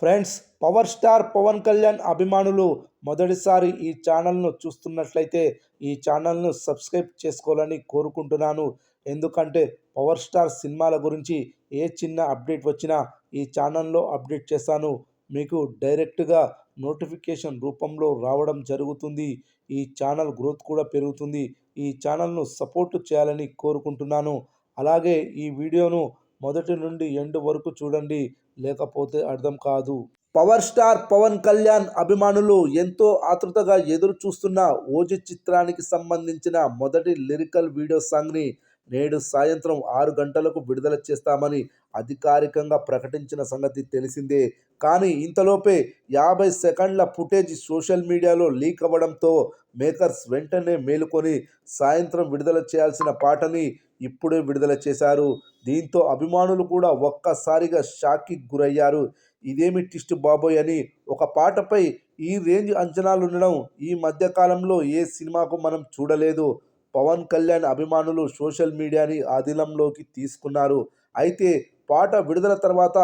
Friends, power star Pawan Kalyan అభిమానులు మొదటిసారి ఈ ఛానల్ను చూస్తున్నట్లయితే ఈ ఛానల్ను సబ్స్క్రైబ్ చేసుకోవాలని కోరుకుంటున్నాను. ఎందుకంటే పవర్ స్టార్ సినిమాల గురించి ఏ చిన్న అప్డేట్ వచ్చినా ఈ ఛానల్లో అప్డేట్ చేస్తాను. మీకు డైరెక్ట్గా నోటిఫికేషన్ రూపంలో రావడం జరుగుతుంది. ఈ ఛానల్ గ్రోత్ కూడా పెరుగుతుంది. ఈ ఛానల్ను సపోర్ట్ చేయాలని కోరుకుంటున్నాను. అలాగే ఈ వీడియోను మొదటి నుండి ఎండ్ వరకు చూడండి, లేకపోతే అర్థం కాదు. పవర్ స్టార్ పవన్ కళ్యాణ్ అభిమానులు ఎంతో ఆతృతగా ఎదురు చూస్తున్న ఓజీ చిత్రానికి సంబంధించిన మొదటి లిరికల్ వీడియో సాంగ్ని నేడు సాయంత్రం 6 గంటలకు విడుదల చేస్తామని అధికారికంగా ప్రకటించిన సంగతి తెలిసిందే. కానీ ఇంతలోపే 50 సెకండ్ల ఫుటేజ్ సోషల్ మీడియాలో లీక్ అవ్వడంతో మేకర్స్ వెంటనే మేలుకొని సాయంత్రం విడుదల చేయాల్సిన పాటని ఇప్పుడే విడుదల చేశారు. దీంతో అభిమానులు కూడా ఒక్కసారిగా షాక్కి గురయ్యారు. ఇదేమి ట్విస్ట్ బాబోయ్ అని. ఒక పాటపై ఈ రేంజ్ అంచనాలు ఉండడం ఈ మధ్య కాలంలో ఏ సినిమాకు మనం చూడలేదు. పవన్ కళ్యాణ్ అభిమానులు సోషల్ మీడియాని ఆధీనంలోకి తీసుకున్నారు. అయితే పాట విడుదల తర్వాత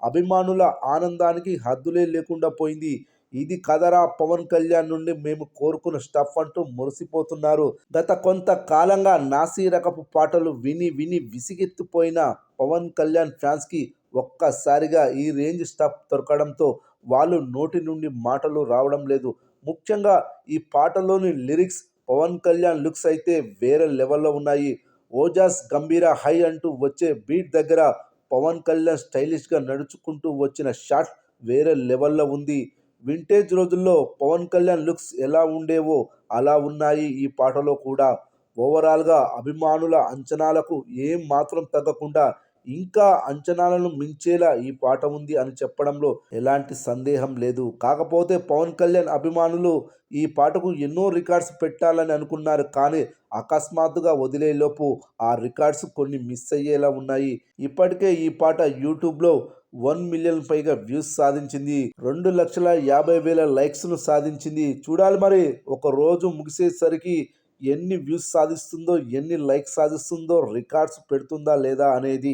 అభిమానుల ఆనందానికి హద్దులే లేకుండా పోయింది. ఇది కదరా పవన్ కళ్యాణ్ నుండి మేము కోరుకున్న స్టఫ్ అంటూ మురిసిపోతున్నారు. గత కొంతకాలంగా నాసి రకపు పాటలు విని విని విసిగెత్తిపోయిన పవన్ కళ్యాణ్ ఫ్యాన్స్కి ఒక్కసారిగా ఈ రేంజ్ స్టఫ్ దొరకడంతో వాళ్ళు నోటి నుండి మాటలు రావడం లేదు. ముఖ్యంగా ఈ పాటలోని లిరిక్స్, పవన్ కళ్యాణ్ లుక్స్ అయితే వేరే లెవెల్లో ఉన్నాయి. ఓజాస్ గంభీర హై అంటూ వచ్చే బీట్ దగ్గర పవన్ కళ్యాణ్ స్టైలిష్గా నడుచుకుంటూ వచ్చిన షాట్ వేరే లెవెల్లో ఉంది. వింటేజ్ రోజుల్లో పవన్ కళ్యాణ్ లుక్స్ ఎలా ఉండేవో అలా ఉన్నాయి ఈ పాటలో కూడా. ఓవరాల్గా అభిమానుల అంచనాలకు ఏం మాత్రం తగ్గకుండా ఇంకా అంచనాలను మించేలా ఈ పాట ఉంది అని చెప్పడంలో ఎలాంటి సందేహం లేదు. కాకపోతే పవన్ కళ్యాణ్ అభిమానులు ఈ పాటకు ఎన్నో రికార్డ్స్ పెట్టాలని అనుకున్నారు. కానీ అకస్మాత్తుగా వదిలేలోపు ఆ రికార్డ్స్ కొన్ని మిస్ అయ్యేలా ఉన్నాయి. ఇప్పటికే ఈ పాట యూట్యూబ్లో 1 మిలియన్ పైగా వ్యూస్ సాధించింది. 2,50,000 లైక్స్ను సాధించింది. చూడాలి మరి ఒక రోజు ముగిసేసరికి ఎన్ని వ్యూస్ సాధిస్తుందో, ఎన్ని లైక్స్ సాధిస్తుందో, రికార్డ్స్ పెడుతుందా లేదా అనేది.